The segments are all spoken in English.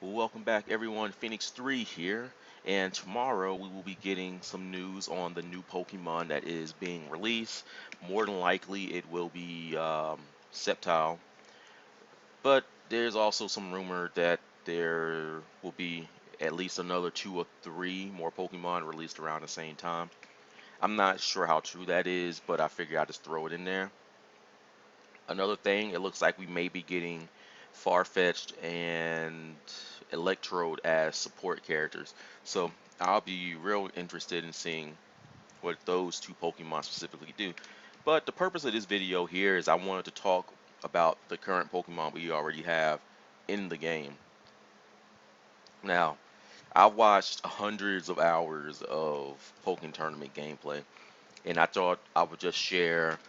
Well, welcome back, everyone. Phoenix 3 here, and tomorrow we will be getting some news on the new Pokemon that is being released. More than likely, it will be Sceptile, but there's also some rumor that there will be at least another two or three more Pokemon released around the same time. I'm not sure how true that is, but I figure I'll just throw it in there. Another thing, it looks like we may be getting Farfetch'd and Electrode as support characters. So I'll be real interested in seeing what those two Pokemon specifically do. But the purpose of this video here is I wanted to talk about the current Pokemon we already have in the game. Now, I've watched hundreds of hours of Pokken Tournament gameplay, and I thought I would just share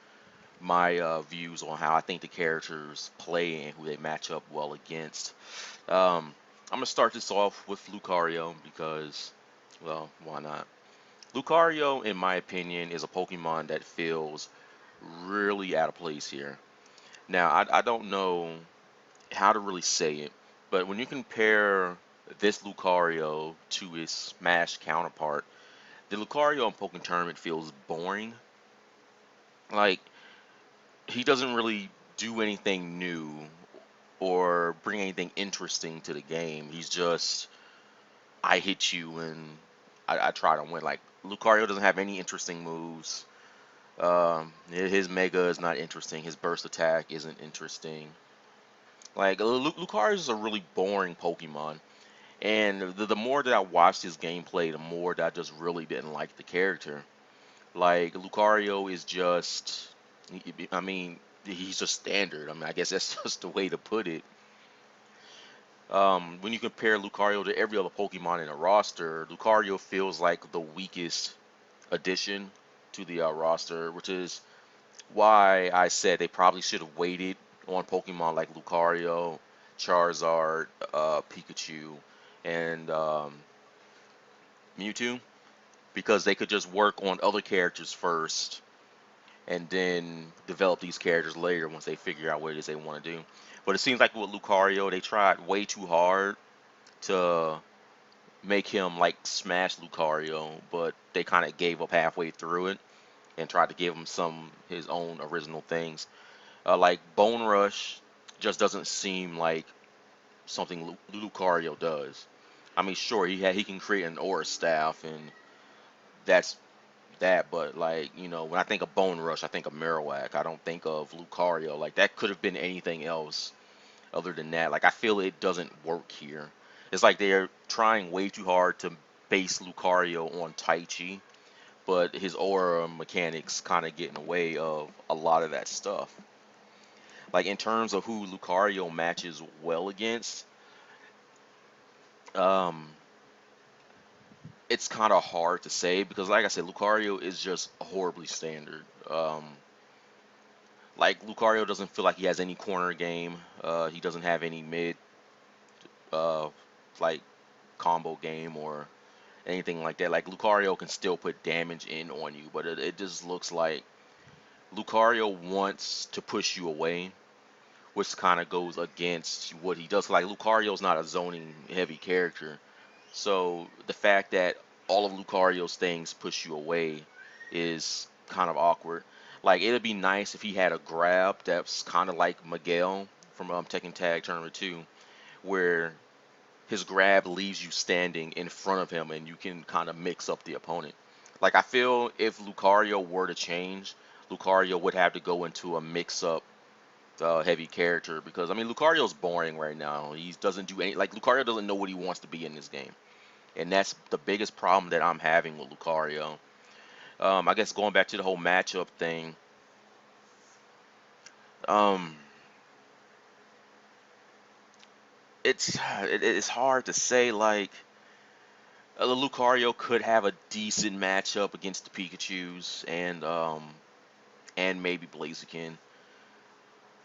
my views on how I think the characters play and who they match up well against. I'm gonna start this off with Lucario because, well, why not? Lucario, in my opinion, is a Pokemon that feels really out of place here. Now, I don't know how to really say it, but when you compare this Lucario to his Smash counterpart, the Lucario in Pokken Tournament feels boring. Like, he doesn't really do anything new or bring anything interesting to the game. He's just, I hit you and I try to win. Like, Lucario doesn't have any interesting moves. His Mega is not interesting. His Burst Attack isn't interesting. Like, Lucario is a really boring Pokemon. And the more that I watched his gameplay, the more that I just really didn't like the character. Like, Lucario is just, I mean, he's just standard. I mean, I guess that's just the way to put it. When you compare Lucario to every other Pokemon in a roster, Lucario feels like the weakest addition to the roster, which is why I said they probably should have waited on Pokemon like Lucario, Charizard, Pikachu, and Mewtwo, because they could just work on other characters first and then develop these characters later once they figure out what it is they want to do. But it seems like with Lucario, they tried way too hard to make him like smash Lucario, but they kind of gave up halfway through it and tried to give him some his own original things. Like Bone Rush just doesn't seem like something Lucario does. I mean, sure he can create an aura staff and that's that, but like when I think of Bone Rush, I think of Marowak. I don't think of Lucario. Like that could have been anything else other than that. Like I feel it doesn't work here. It's like they're trying way too hard to base Lucario on Tai Chi, but his aura mechanics kind of get in the way of a lot of that stuff. Like in terms of who Lucario matches well against, um, it's kind of hard to say because, like I said, Lucario is just horribly standard. Like Lucario doesn't feel like he has any corner game. He doesn't have any mid, uh, like combo game or anything like that. Like Lucario can still put damage in on you, but it just looks like Lucario wants to push you away, which kind of goes against what he does. Like Lucario's not a zoning heavy character, so the fact that all of Lucario's things push you away is kind of awkward. Like it'd be nice if he had a grab that's kind of like Miguel from Tekken Tag Tournament 2, where his grab leaves you standing in front of him and you can kind of mix up the opponent. Like I feel if Lucario were to change, Lucario would have to go into a mix-up heavy character because I mean Lucario's boring right now. He doesn't do any like Lucario doesn't know what he wants to be in this game, and that's the biggest problem that I'm having with Lucario. I guess going back to the whole matchup thing, um, it's hard to say like Lucario could have a decent matchup against the Pikachu's and maybe Blaziken,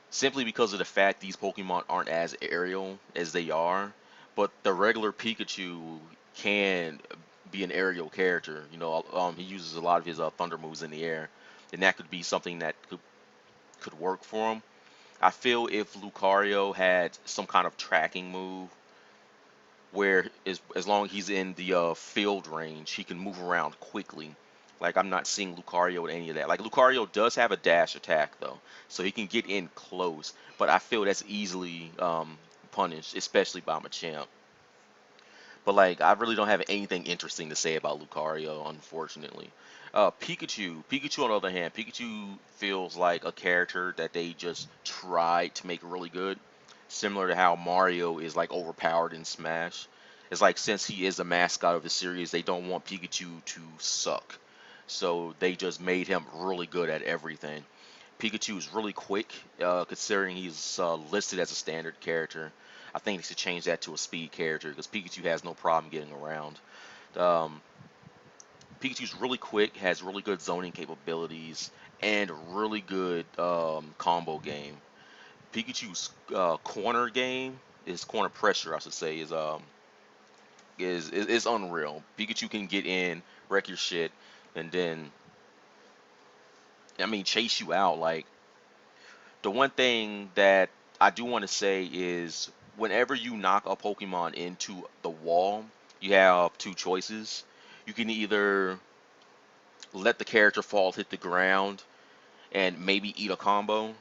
simply because of the fact these Pokemon aren't as aerial as they are. But the regular Pikachu can be an aerial character. He uses a lot of his thunder moves in the air, and that could be something that could work for him. I feel if Lucario had some kind of tracking move where as long as he's in the field range, he can move around quickly. Like I'm not seeing Lucario with any of that. Like Lucario does have a dash attack though, so he can get in close. But I feel that's easily punished, especially by Machamp. But like, I really don't have anything interesting to say about Lucario, unfortunately. Pikachu on the other hand, Pikachu feels like a character that they just tried to make really good, similar to how Mario is like overpowered in Smash. It's like since he is the mascot of the series, they don't want Pikachu to suck, so they just made him really good at everything. Pikachu is really quick, considering he's listed as a standard character. I think they should change that to a speed character because Pikachu has no problem getting around. Um, Pikachu's really quick, has really good zoning capabilities, and really good combo game. Pikachu's corner game, his corner pressure, I should say, is unreal. Pikachu can get in, wreck your shit, and then I mean chase you out. Like the one thing that I do want to say is whenever you knock a Pokemon into the wall, you have two choices. You can either let the character fall, hit the ground, and maybe eat a combo,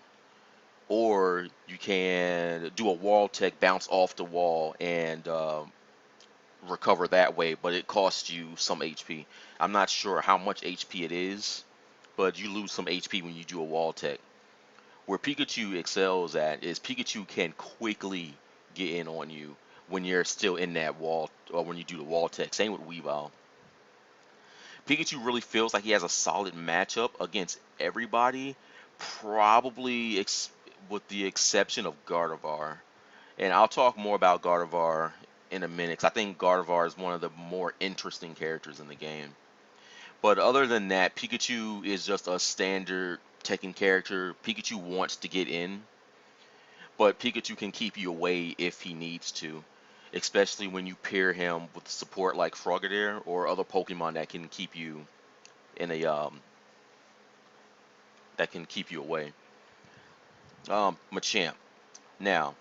or you can do a wall tech, bounce off the wall, and recover that way, but it costs you some HP. I'm not sure how much HP it is, but you lose some HP when you do a wall tech. Where Pikachu excels at is Pikachu can quickly get in on you when you're still in that wall or when you do the wall tech. Same with Weavile. Pikachu really feels like he has a solid matchup against everybody, probably with the exception of Gardevoir. And I'll talk more about Gardevoir in a minute 'cause I think Gardevoir is one of the more interesting characters in the game. But other than that, Pikachu is just a standard Tekken character. Pikachu wants to get in, but Pikachu can keep you away if he needs to, especially when you pair him with support like Frogadier or other Pokemon in a that can keep you away. Machamp. Now,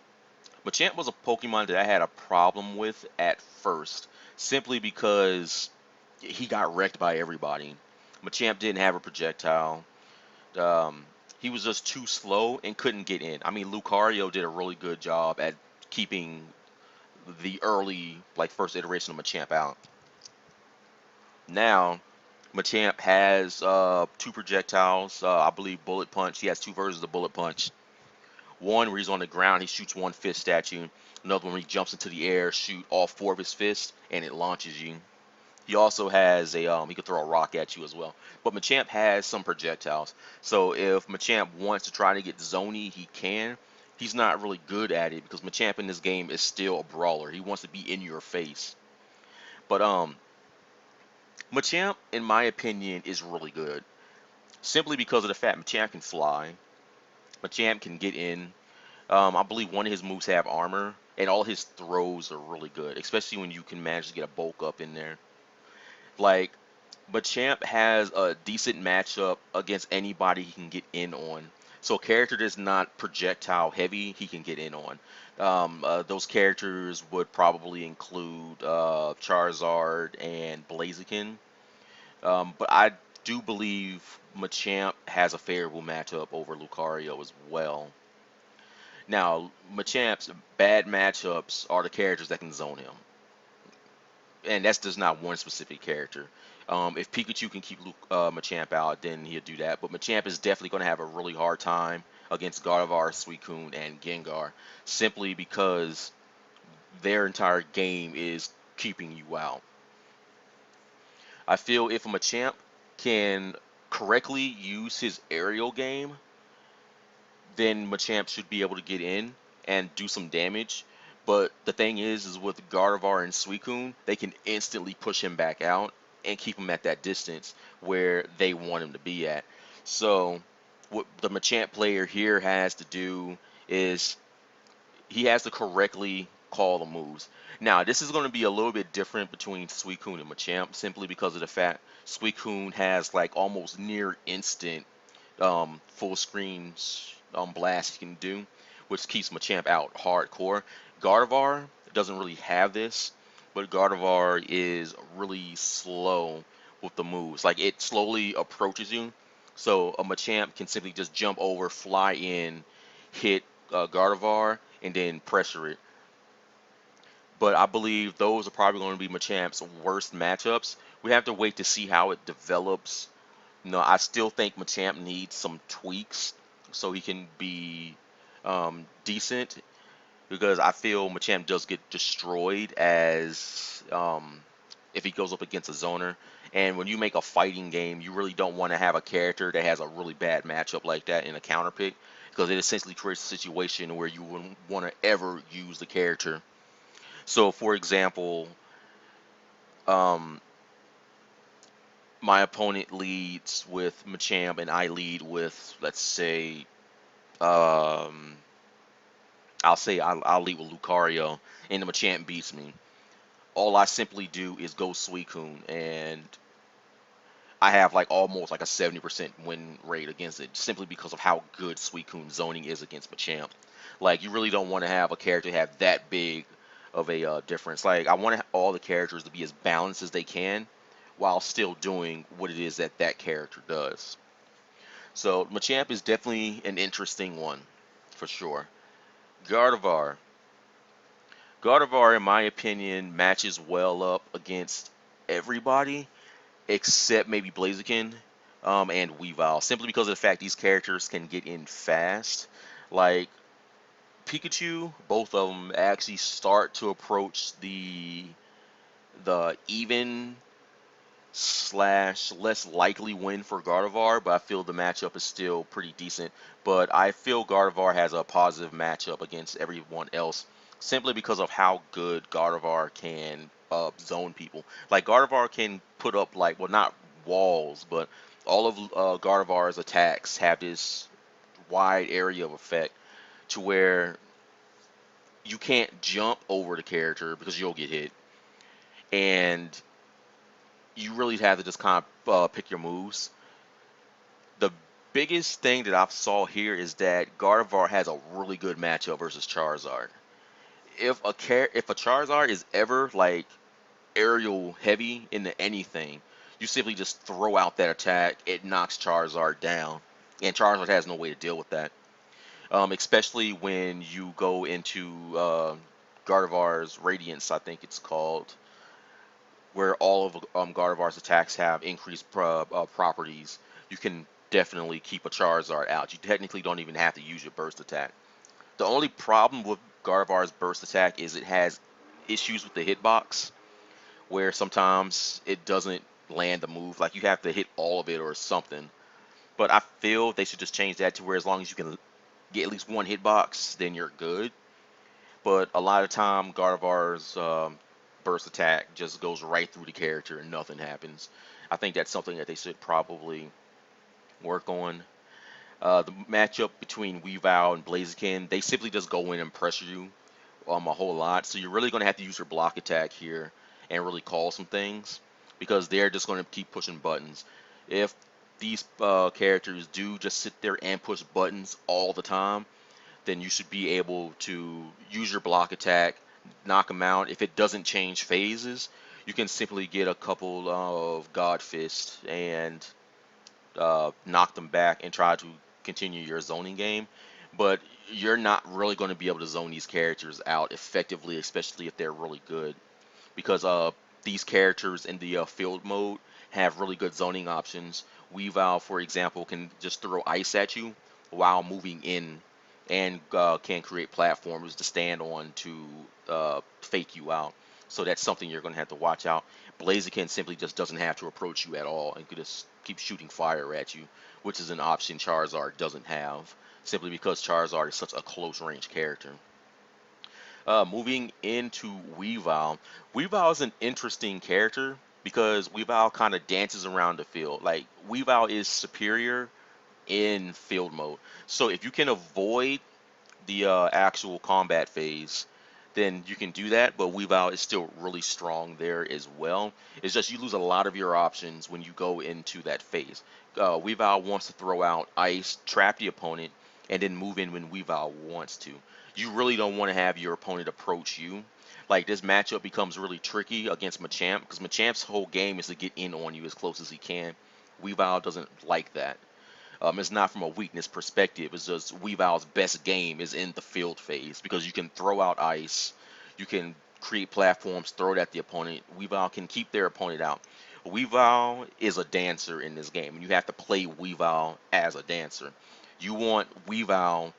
Machamp was a Pokemon that I had a problem with at first, simply because he got wrecked by everybody. Machamp didn't have a projectile. Um, he was just too slow and couldn't get in. I mean, Lucario did a really good job at keeping the early, like, first iteration of Machamp out. Now, Machamp has two projectiles. I believe Bullet Punch. He has two versions of Bullet Punch. One where he's on the ground, he shoots one fist at you. Another one where he jumps into the air, shoot all four of his fists, and it launches you. He also has he could throw a rock at you as well. But Machamp has some projectiles. So if Machamp wants to try to get zony, he can. He's not really good at it because Machamp in this game is still a brawler. He wants to be in your face. But Machamp, in my opinion, is really good. Simply because of the fact Machamp can fly. Machamp can get in. I believe one of his moves have armor, and all his throws are really good, especially when you can manage to get a bulk up in there. Like, Machamp has a decent matchup against anybody he can get in on. So a character that's not projectile heavy, he can get in on. Those characters would probably include Charizard and Blaziken. But I do believe Machamp has a favorable matchup over Lucario as well. Now, Machamp's bad matchups are the characters that can zone him, and that's just not one specific character. If Pikachu can keep Machamp out, then he'll do that. But Machamp is definitely going to have a really hard time against Gardevoir, Suicune, and Gengar, simply because their entire game is keeping you out. I feel if a Machamp can correctly use his aerial game, then Machamp should be able to get in and do some damage. But the thing is with Gardevoir and Suicune, they can instantly push him back out and keep him at that distance where they want him to be at. So what the Machamp player here has to do is he has to correctly call the moves. Now, this is going to be a little bit different between Suicune and Machamp simply because of the fact Suicune has like almost near instant full screen blast he can do, which keeps Machamp out hardcore. Gardevoir doesn't really have this. but Gardevoir is really slow with the moves. Like it slowly approaches you, so a Machamp can simply just jump over, fly in, hit Gardevoir, and then pressure it. But I believe those are probably going to be Machamp's worst matchups. We have to wait to see how it develops. No, I still think Machamp needs some tweaks so he can be decent because I feel Machamp does get destroyed as if he goes up against a zoner. And when you make a fighting game, you really don't want to have a character that has a really bad matchup like that in a counter pick because it essentially creates a situation where you wouldn't want to ever use the character. So, for example, um, my opponent leads with Machamp and I lead with, let's say, um, I'll lead with Lucario, and the Machamp beats me. All I simply do is go Suicune, and I have like almost like a 70% win rate against it, simply because of how good Suicune zoning is against Machamp. Like you really don't want to have a character have that big of a difference. Like I want all the characters to be as balanced as they can, while still doing what it is that that character does. So Machamp is definitely an interesting one, for sure. Gardevoir. Gardevoir, in my opinion, matches well up against everybody except maybe Blaziken and Weavile, simply because of the fact these characters can get in fast. Like Pikachu, both of them actually start to approach the even slash less likely win for Gardevoir, but I feel the matchup is still pretty decent. But I feel Gardevoir has a positive matchup against everyone else simply because of how good Gardevoir can zone people. Like Gardevoir can put up like, well, not walls, but all of Gardevoir's attacks have this wide area of effect to where you can't jump over the character because you'll get hit, and you really have to just kind of pick your moves. The biggest thing that I saw here is that Gardevoir has a really good matchup versus Charizard. If a Charizard is ever like aerial heavy into anything, you simply just throw out that attack. It knocks Charizard down, and Charizard has no way to deal with that. Especially when you go into Gardevoir's Radiance, I think it's called, where all of Gardevoir's attacks have increased properties. You can definitely keep a Charizard out. You technically don't even have to use your burst attack. The only problem with Gardevoir's burst attack is it has issues with the hitbox, where sometimes it doesn't land the move. Like you have to hit all of it or something. But I feel they should just change that to where as long as you can get at least one hitbox, then you're good. But a lot of time, Gardevoir's burst attack just goes right through the character and nothing happens. I think that's something that they should probably work on. The matchup between Weavile and Blaziken, they simply just go in and pressure you a whole lot. So you're really going to have to use your block attack here and really call some things because they're just going to keep pushing buttons. If these characters do just sit there and push buttons all the time, then you should be able to use your block attack, knock them out. If it doesn't change phases, you can simply get a couple of God Fist and knock them back and try to continue your zoning game. But you're not really going to be able to zone these characters out effectively, especially if they're really good, because these characters in the field mode have really good zoning options. Weavile, for example, can just throw ice at you while moving in, and can create platforms to stand on to fake you out. So that's something you're going to have to watch out. Blaziken simply just doesn't have to approach you at all and could just keep shooting fire at you, which is an option Charizard doesn't have, simply because Charizard is such a close range character. Moving into Weavile. Weavile is an interesting character because Weavile kind of dances around the field. Like, Weavile is superior in field mode. So if you can avoid the actual combat phase, then you can do that. But Weavile is still really strong there as well. It's just you lose a lot of your options when you go into that phase. Weavile wants to throw out ice, trap the opponent, and then move in when Weavile wants to. You really don't want to have your opponent approach you. Like this matchup becomes really tricky against Machamp because Machamp's whole game is to get in on you as close as he can. Weavile doesn't like that. It's not from a weakness perspective. It's just Weavile's best game is in the field phase because you can throw out ice, you can create platforms, throw it at the opponent. Weavile can keep their opponent out. Weavile is a dancer in this game, and you have to play Weavile as a dancer. You want Weavile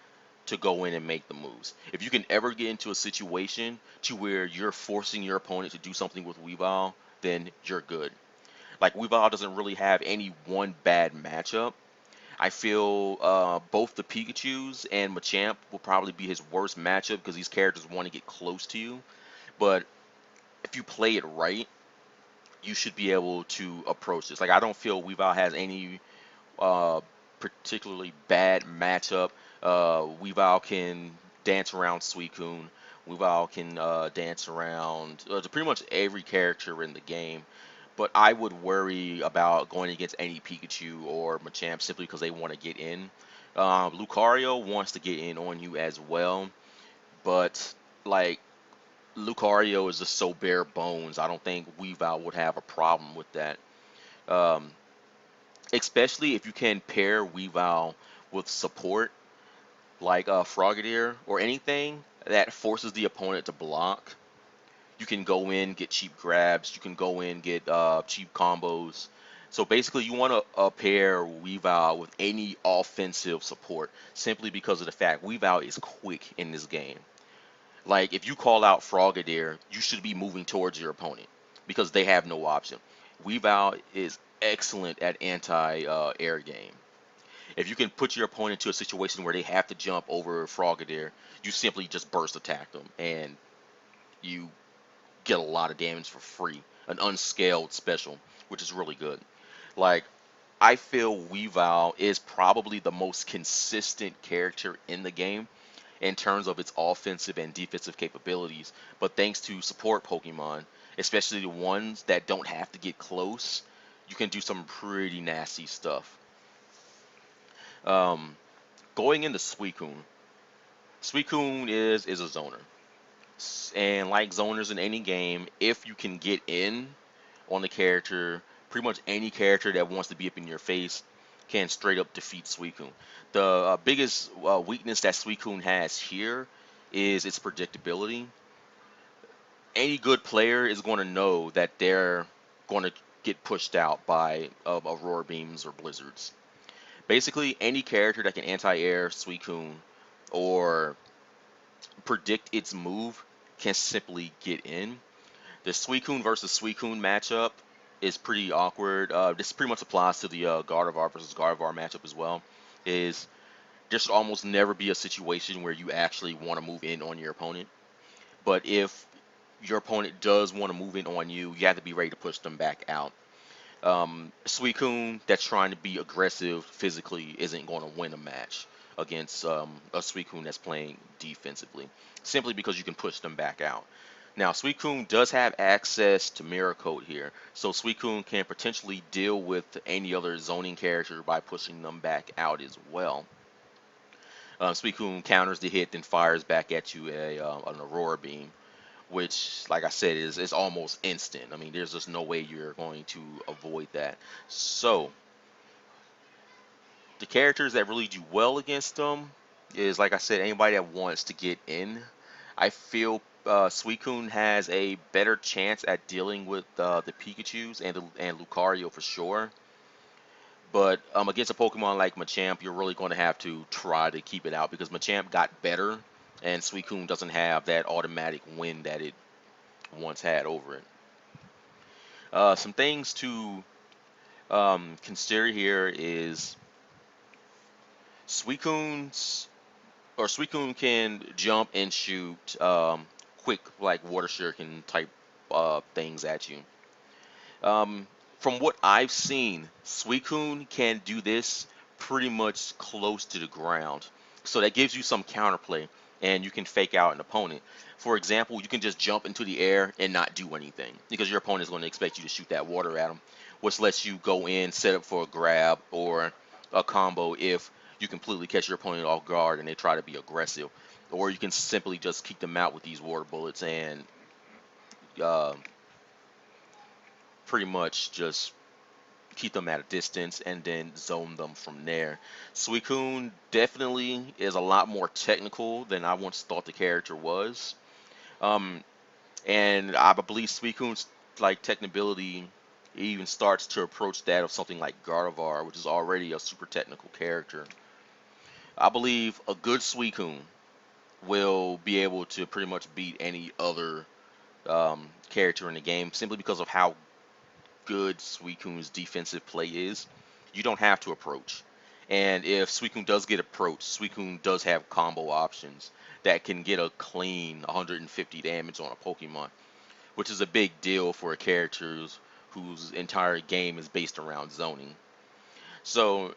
to go in and make the moves. If you can ever get into a situation to where you're forcing your opponent to do something with Weavile, then you're good. Like Weavile doesn't really have any one bad matchup. I feel both the Pikachu's and Machamp will probably be his worst matchup because these characters want to get close to you. But if you play it right, you should be able to approach this. Like I don't feel Weavile has any uh, particularly bad matchup. Weavile can dance around Suicune. Weavile can dance around pretty much every character in the game. But I would worry about going against any Pikachu or Machamp simply because they want to get in. Lucario wants to get in on you as well, but like Lucario is just so bare bones. I don't think Weavile would have a problem with that. Um, Especially if you can pair Weavile with support like Frogadier or anything that forces the opponent to block. You can go in, get cheap grabs. You can go in, get cheap combos. So basically, you want to pair Weavile with any offensive support simply because of the fact Weavile is quick in this game. Like, if you call out Frogadier, you should be moving towards your opponent because they have no option. Weavile is excellent at anti-air game. If you can put your opponent into a situation where they have to jump over Frogadier, you simply just burst attack them and you get a lot of damage for free. An unscaled special, which is really good. Like, I feel Weavile is probably the most consistent character in the game in terms of its offensive and defensive capabilities. But thanks to support Pokemon, especially the ones that don't have to get close, you can do some pretty nasty stuff. Um, Going into Suicune, Suicune is a zoner. And like zoners in any game, if you can get in on the character, pretty much any character that wants to be up in your face can straight up defeat Suicune. The biggest weakness that Suicune has here is its predictability. Any good player is going to know that they're going to get pushed out by Aurora Beams or Blizzards. Basically, any character that can anti-air Suicune or predict its move can simply get in. The Suicune versus Suicune matchup is pretty awkward. This pretty much applies to the Gardevoir versus Gardevoir matchup as well. Is there should almost never be a situation where you actually want to move in on your opponent. But if your opponent does want to move in on you, you have to be ready to push them back out. Suicune that's trying to be aggressive physically isn't going to win a match against a Suicune that's playing defensively, simply because you can push them back out. Now, Suicune does have access to Mirror Coat here, so Suicune can potentially deal with any other zoning character by pushing them back out as well. Suicune counters the hit, then fires back at you an Aurora Beam, which, like I said, is almost instant. I mean, there's just no way you're going to avoid that. So, the characters that really do well against them is, like I said, anybody that wants to get in. I feel Suicune has a better chance at dealing with the Pikachu's and Lucario for sure. But against a Pokemon like Machamp, you're really going to have to try to keep it out because Machamp got better, and Suicune doesn't have that automatic win that it once had over it. Some things to consider here is Suicune's or Suicune can jump and shoot quick like water shuriken type things at you. From what I've seen, Suicune can do this pretty much close to the ground. So that gives you some counterplay, and you can fake out an opponent. For example, you can just jump into the air and not do anything because your opponent is going to expect you to shoot that water at them, which lets you go in, set up for a grab or a combo if you completely catch your opponent off guard and they try to be aggressive. or you can simply just keep them out with these water bullets and uh, pretty much just keep them at a distance and then zone them from there. Suicune definitely is a lot more technical than I once thought the character was. Um, and I believe Suicune's like technicability even starts to approach that of something like Gardevoir, which is already a super technical character. I believe a good Suicune will be able to pretty much beat any other character in the game simply because of how good Suicune's defensive play is. You don't have to approach. And if Suicune does get approached, Suicune does have combo options that can get a clean 150 damage on a Pokemon, which is a big deal for a character whose entire game is based around zoning. So,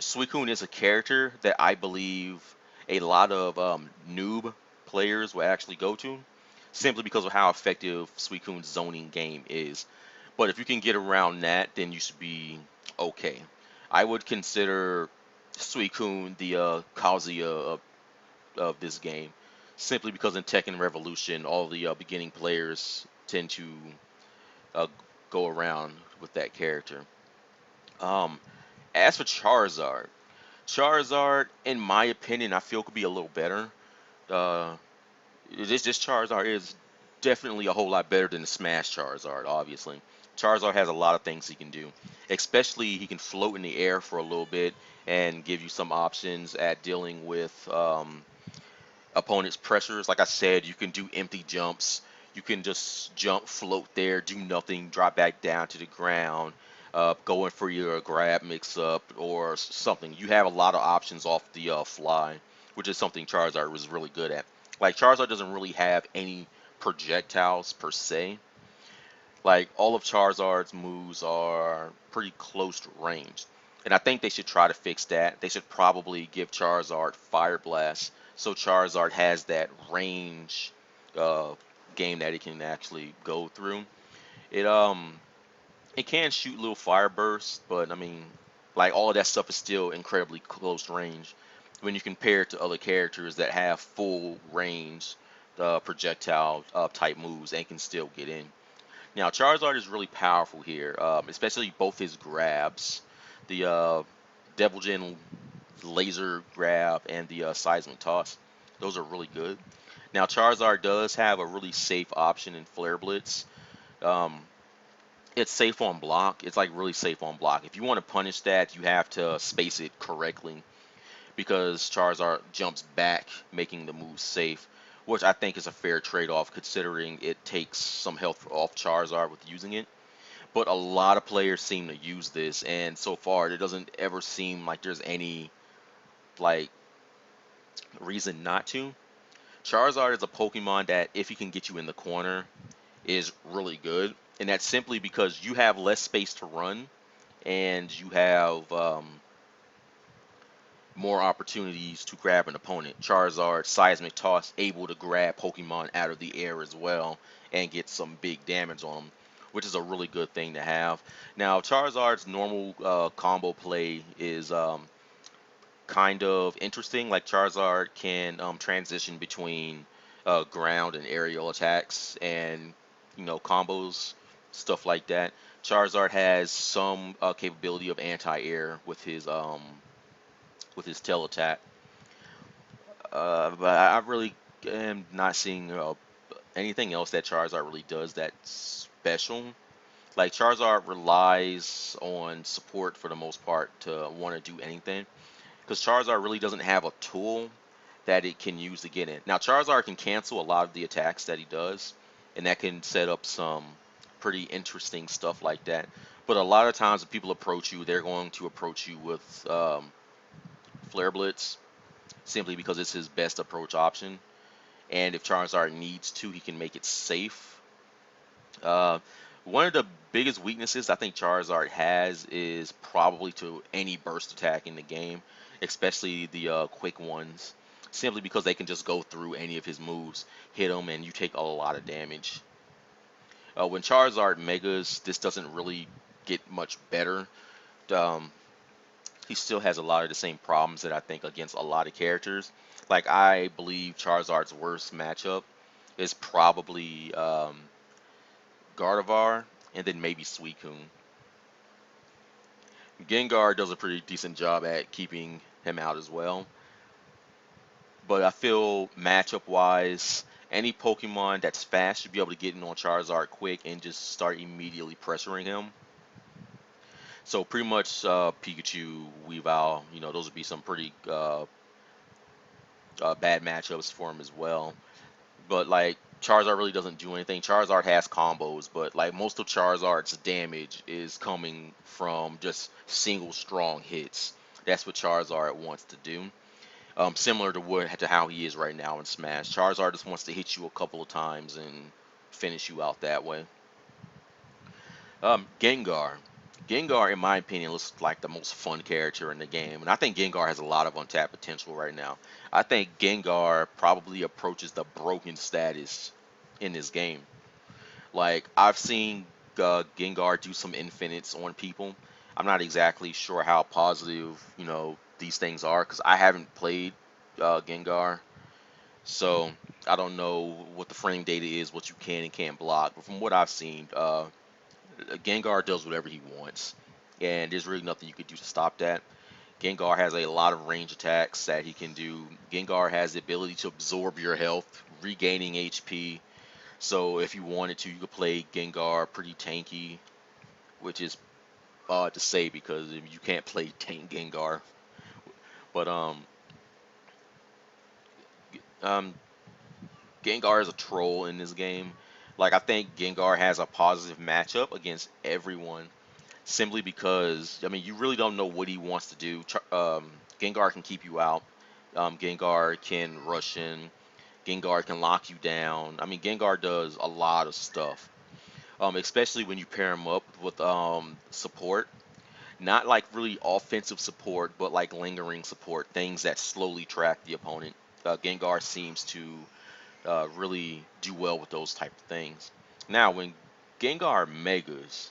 Suicune is a character that I believe a lot of noob players will actually go to, simply because of how effective Suicune's zoning game is. But if you can get around that, then you should be okay. I would consider Suicune the Kazuya of this game, simply because in Tekken Revolution, all the beginning players tend to uh, go around with that character. Um, as for Charizard, Charizard, in my opinion, I feel could be a little better. Uh, this Charizard is definitely a whole lot better than the Smash Charizard, obviously. Charizard has a lot of things he can do. Especially he can float in the air for a little bit and give you some options at dealing with opponents' pressures. Like I said, you can do empty jumps. You can just jump, float there, do nothing, drop back down to the ground, going for your grab mix up or something. You have a lot of options off the fly, which is something Charizard was really good at. Like Charizard doesn't really have any projectiles per se. Like all of Charizard's moves are pretty close range. And I think they should try to fix that. They should probably give Charizard Fire Blast so Charizard has that range uh, game that it can actually go through. It it can shoot little fire bursts, but I mean, like all of that stuff is still incredibly close range when you compare it to other characters that have full range projectile type moves and can still get in. Now, Charizard is really powerful here, especially both his grabs, the Devil Gin laser grab and the seismic toss. Those are really good. Now, Charizard does have a really safe option in Flare Blitz. Um, it's safe on block. It's like really safe on block. If you want to punish that, you have to space it correctly because Charizard jumps back, making the move safe, which I think is a fair trade-off considering it takes some health off Charizard with using it. But a lot of players seem to use this, and so far it doesn't ever seem like there's any like reason not to. Charizard is a Pokemon that if he can get you in the corner is really good, and that's simply because you have less space to run and you have more opportunities to grab an opponent. Charizard, Seismic Toss, able to grab Pokemon out of the air as well and get some big damage on them, which is a really good thing to have. Now, Charizard's normal combo play is kind of interesting. Like Charizard can transition between ground and aerial attacks and combos, stuff like that. Charizard has some capability of anti-air with his tail attack. But I really am not seeing anything else that Charizard really does that's special. Like Charizard relies on support for the most part to want to do anything, because Charizard really doesn't have a tool that it can use to get in. Now Charizard can cancel a lot of the attacks that he does, and that can set up some pretty interesting stuff like that. But a lot of times when people approach you, they're going to approach you with Flare Blitz simply because it's his best approach option. And if Charizard needs to, he can make it safe. Uh, One of the biggest weaknesses I think Charizard has is probably to any burst attack in the game, especially the quick ones, simply because they can just go through any of his moves, hit him, and you take a lot of damage. When Charizard Megas, this doesn't really get much better. Um, he still has a lot of the same problems that I think against a lot of characters. Like I believe Charizard's worst matchup is probably Gardevoir and then maybe Suicune. Gengar does a pretty decent job at keeping him out as well. But I feel matchup wise, any Pokemon that's fast should be able to get in on Charizard quick and just start immediately pressuring him. So pretty much Pikachu, Weavile, those would be some pretty bad matchups for him as well. But like Charizard really doesn't do anything. Charizard has combos, but like most of Charizard's damage is coming from just single strong hits. That's what Charizard wants to do. Similar to how he is right now in Smash. Charizard just wants to hit you a couple of times and finish you out that way. Gengar. Gengar, in my opinion, looks like the most fun character in the game, and I think Gengar has a lot of untapped potential right now. I think Gengar probably approaches the broken status in this game. Like I've seen Gengar do some infinites on people. I'm not exactly sure how positive these things are because I haven't played Gengar, so I don't know what the frame data is, what you can and can't block. But from what I've seen, Gengar does whatever he wants, and there's really nothing you could do to stop that. Gengar has a lot of range attacks that he can do. Gengar has the ability to absorb your health, regaining HP. So if you wanted to, you could play Gengar pretty tanky, which is odd to say because you can't play tank Gengar. But um, Gengar is a troll in this game. Like I think Gengar has a positive matchup against everyone simply because I mean you really don't know what he wants to do. Gengar can keep you out. Gengar can rush in. Gengar can lock you down. I mean Gengar does a lot of stuff. Especially when you pair him up with support. Not like really offensive support, but like lingering support, things that slowly track the opponent. Gengar seems to really do well with those type of things. Now, when Gengar Megas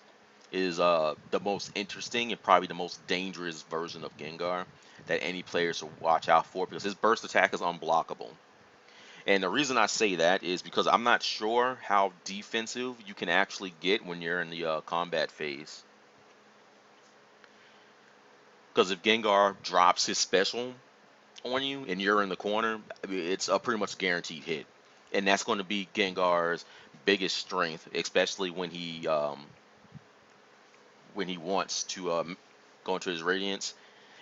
is the most interesting and probably the most dangerous version of Gengar that any player should watch out for because his burst attack is unblockable. And the reason I say that is because I'm not sure how defensive you can actually get when you're in the combat phase. Because if Gengar drops his special on you and you're in the corner, I mean, it's a pretty much guaranteed hit. And that's going to be Gengar's biggest strength, especially when he wants to go into his Radiance,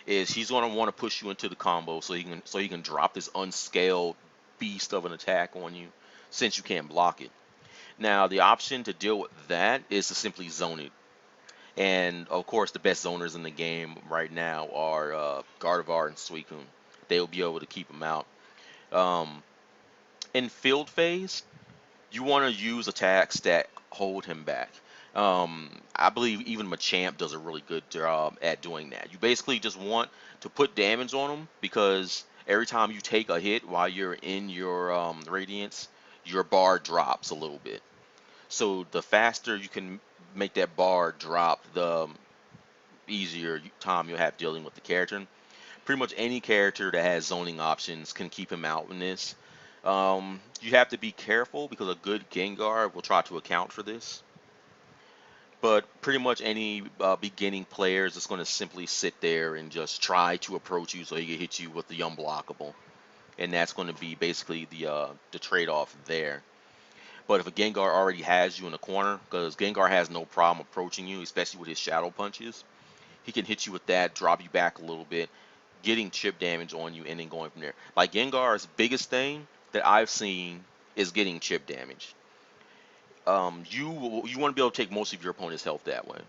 is he's going to want to push you into the combo so he can drop this unscaled beast of an attack on you since you can't block it. Now the option to deal with that is to simply zone it. And of course, the best zoners in the game right now are Gardevoir and Suicune. They'll be able to keep him out. Um, in field phase, you want to use attacks that hold him back. I believe even Machamp does a really good job at doing that. You basically just want to put damage on him because every time you take a hit while you're in your Radiance, your bar drops a little bit. So the faster you can make that bar drop, the easier time you'll have dealing with the character. Pretty much any character that has zoning options can keep him out in this. You have to be careful because a good Gengar will try to account for this. But pretty much any beginning player is just going to simply sit there and just try to approach you so he can hit you with the unblockable. And that's going to be basically the trade-off there. But if a Gengar already has you in the corner, because Gengar has no problem approaching you, especially with his shadow punches, he can hit you with that, drop you back a little bit, getting chip damage on you, and then going from there. Like Gengar's biggest thing that I've seen is getting chip damage. You want to be able to take most of your opponent's health that way.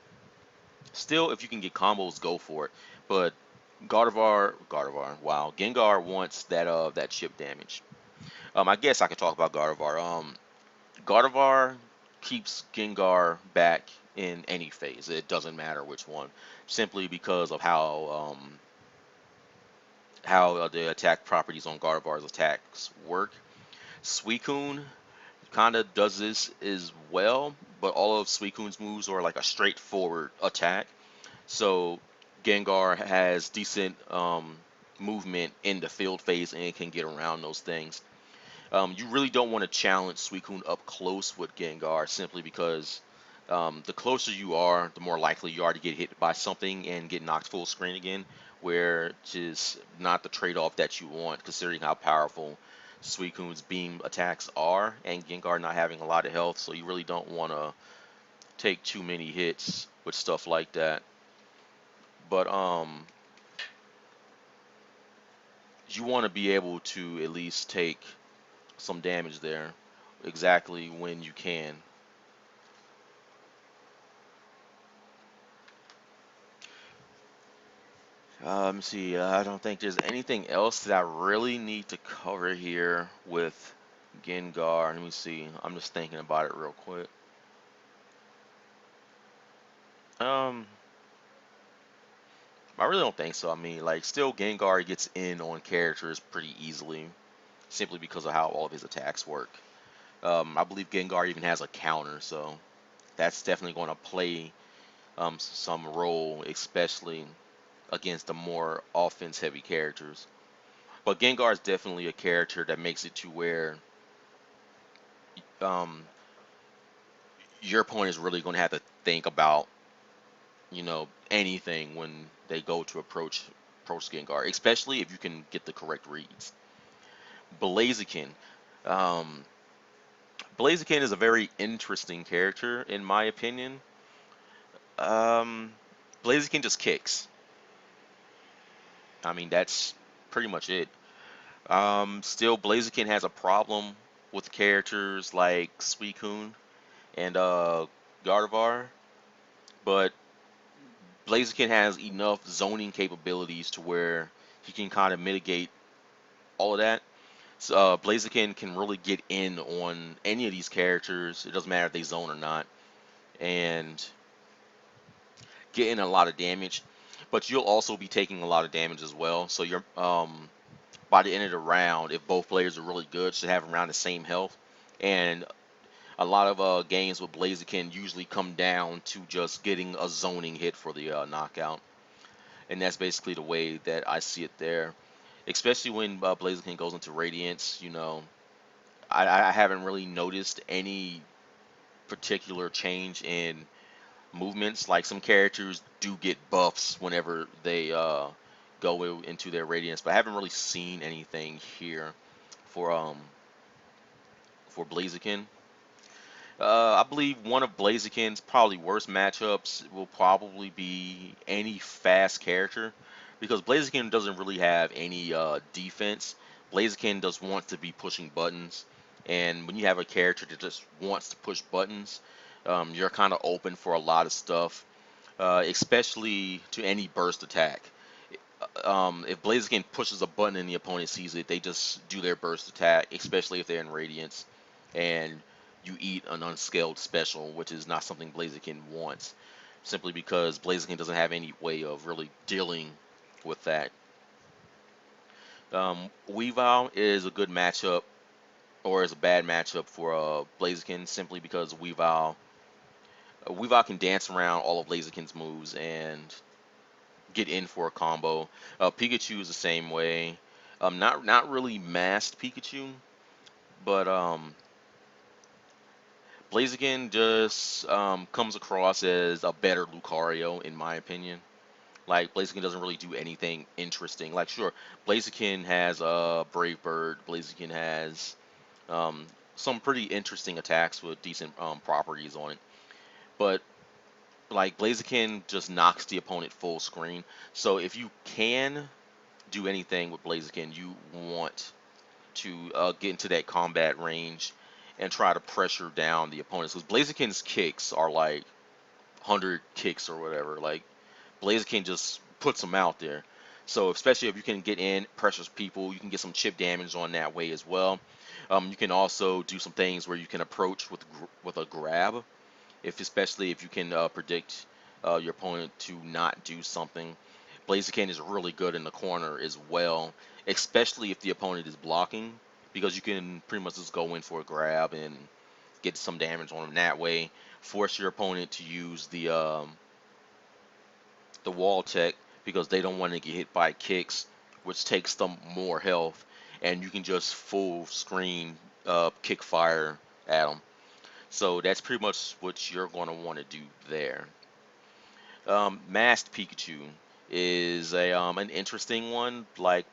Still, if you can get combos, go for it. But wow, Gengar wants that chip damage. I guess I could talk about Gardevoir. Gardevoir keeps Gengar back in any phase. It doesn't matter which one, simply because of how the attack properties on Gardevoir's attacks work. Suicune kind of does this as well, but all of Suicune's moves are like a straightforward attack. So Gengar has decent movement in the field phase, and it can get around those things. You really don't want to challenge Suicune up close with Gengar simply because the closer you are, the more likely you are to get hit by something and get knocked full screen again, which is not the trade-off that you want considering how powerful Suicune's beam attacks are and Gengar not having a lot of health, so you really don't want to take too many hits with stuff like that. But you want to be able to at least take some damage there exactly when you can. Let me see. I don't think there's anything else that I really need to cover here with Gengar. Let me see. I'm just thinking about it real quick. Um, I really don't think so. I mean, like, still Gengar gets in on characters pretty easily, simply because of how all of his attacks work. I believe Gengar even has a counter, so that's definitely going to play some role, especially against the more offense-heavy characters. But Gengar is definitely a character that makes it to where um, your opponent is really going to have to think about, anything when they go to approach Gengar, especially if you can get the correct reads. Blaziken. Um, Blaziken is a very interesting character in my opinion. Um, Blaziken just kicks. I mean, that's pretty much it. Still, Blaziken has a problem with characters like Suicune and Gardevoir, but Blaziken has enough zoning capabilities to where he can kind of mitigate all of that. So, Blaziken can really get in on any of these characters. It doesn't matter if they zone or not, and get in a lot of damage. But you'll also be taking a lot of damage as well. So you're by the end of the round, if both players are really good, should have around the same health. And a lot of games with Blaziken usually come down to just getting a zoning hit for the knockout, and that's basically the way that I see it there. Especially when Blaziken goes into Radiance, I haven't really noticed any particular change in movements. Like some characters do get buffs whenever they go into their Radiance, but I haven't really seen anything here for for Blaziken. I believe one of Blaziken's probably worst matchups will probably be any fast character because Blaziken doesn't really have any defense. Blaziken just wants to be pushing buttons, and when you have a character that just wants to push buttons, you're kind of open for a lot of stuff, especially to any burst attack. If Blaziken pushes a button and the opponent sees it, they just do their burst attack, especially if they're in Radiance, and you eat an unscaled special, which is not something Blaziken wants, simply because Blaziken doesn't have any way of really dealing with that. Weavile is a good matchup, or is a bad matchup for Blaziken, simply because Weavile can dance around all of Blaziken's moves and get in for a combo. Pikachu is the same way. Not really masked Pikachu, but Blaziken just comes across as a better Lucario in my opinion. Like Blaziken doesn't really do anything interesting. Like sure, Blaziken has a Brave Bird. Blaziken has um, some pretty interesting attacks with decent properties on it. But like Blaziken just knocks the opponent full screen. So if you can do anything with Blaziken, you want to get into that combat range and try to pressure down the opponents. Because Blaziken's kicks are like 100 kicks or whatever. Like Blaziken just puts them out there. So especially if you can get in, pressures people, you can get some chip damage on that way as well. You can also do some things where you can approach with a grab, especially if you can predict your opponent to not do something. Blaziken is really good in the corner as well, especially if the opponent is blocking, because you can pretty much just go in for a grab and get some damage on them that way. Force your opponent to use the wall tech because they don't want to get hit by kicks, which takes them more health, and you can just full screen kick fire at them. So that's pretty much what you're going to want to do there. Masked Pikachu is a an interesting one. Like,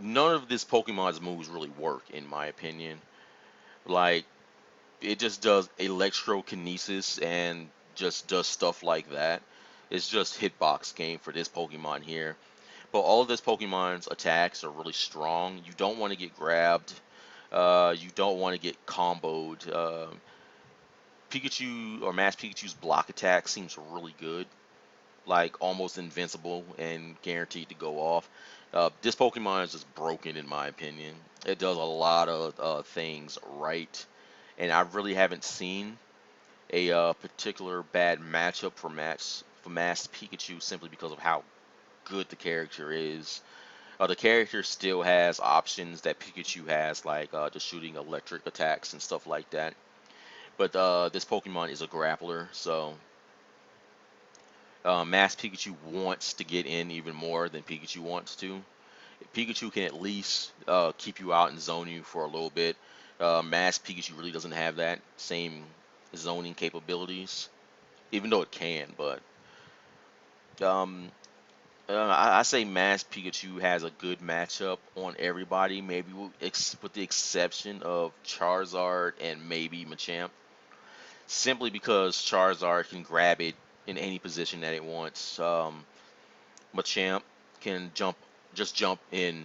none of this Pokemon's moves really work in my opinion. Like, it just does electrokinesis and just does stuff like that. It's just hitbox game for this Pokemon here. But all of this Pokemon's attacks are really strong. You don't want to get grabbed. You don't want to get comboed. Pikachu or Mass Pikachu's block attack seems really good, like almost invincible and guaranteed to go off. This Pokemon is just broken in my opinion. It does a lot of things right, and I really haven't seen a particular bad matchup for Mass Pikachu simply because of how good the character is. The character still has options that Pikachu has, like just shooting electric attacks and stuff like that. But this Pokemon is a grappler, so Mass Pikachu wants to get in even more than Pikachu wants to. Pikachu can at least keep you out and zone you for a little bit. Mass Pikachu really doesn't have that same zoning capabilities, even though it can. But um, I say Mass Pikachu has a good matchup on everybody, maybe with the exception of Charizard and maybe Machamp. Simply because Charizard can grab it in any position that it wants. Machamp can just jump in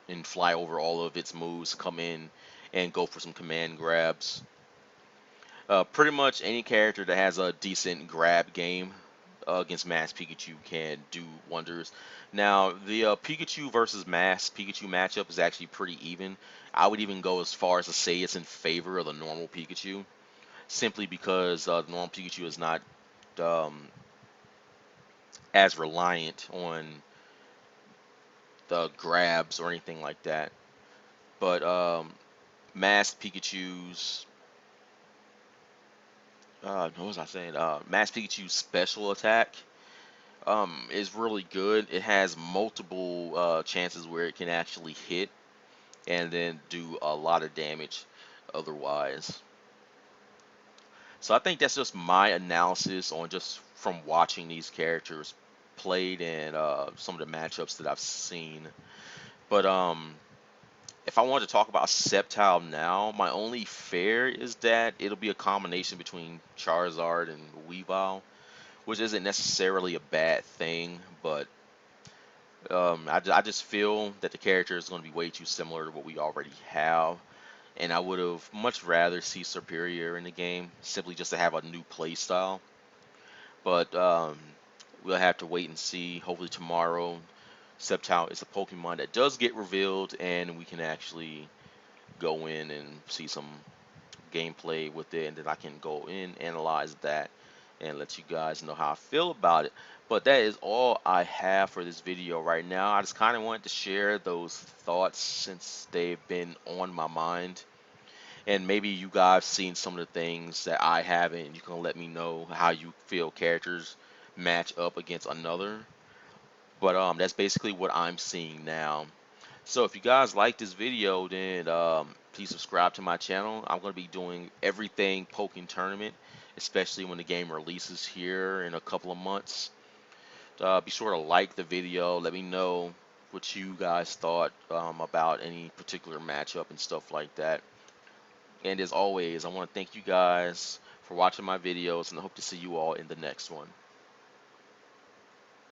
and fly over all of its moves, come in and go for some command grabs. Pretty much any character that has a decent grab game against Mass Pikachu can do wonders. Now, the Pikachu versus Mass Pikachu matchup is actually pretty even. I would even go as far as to say it's in favor of the normal Pikachu, simply because the normal Pikachu is not um, as reliant on the grabs or anything like that. But Mass Pikachu's what was I saying? Mass Pikachu's special attack is really good. It has multiple chances where it can actually hit and then do a lot of damage otherwise. So I think that's just my analysis on just from watching these characters played and some of the matchups that I've seen. But if I wanted to talk about Sceptile now, my only fear is that it'll be a combination between Charizard and Weavile, which isn't necessarily a bad thing, but I just feel that the character is going to be way too similar to what we already have, and I would have much rather see Superior in the game, simply just to have a new play style. But we'll have to wait and see. Hopefully tomorrow, Sceptile is a Pokemon that does get revealed, and we can actually go in and see some gameplay with it, and then I can go in, analyze that, and let you guys know how I feel about it. But that is all I have for this video right now. I just kind of wanted to share those thoughts since they've been on my mind. And maybe you guys seen some of the things that I haven't, and you can let me know how you feel characters match up against another. But that's basically what I'm seeing now. So if you guys like this video, then please subscribe to my channel. I'm going to be doing everything Pokken Tournament, especially when the game releases here in a couple of months. Be sure to like the video. Let me know what you guys thought about any particular matchup and stuff like that. And as always, I want to thank you guys for watching my videos, and I hope to see you all in the next one.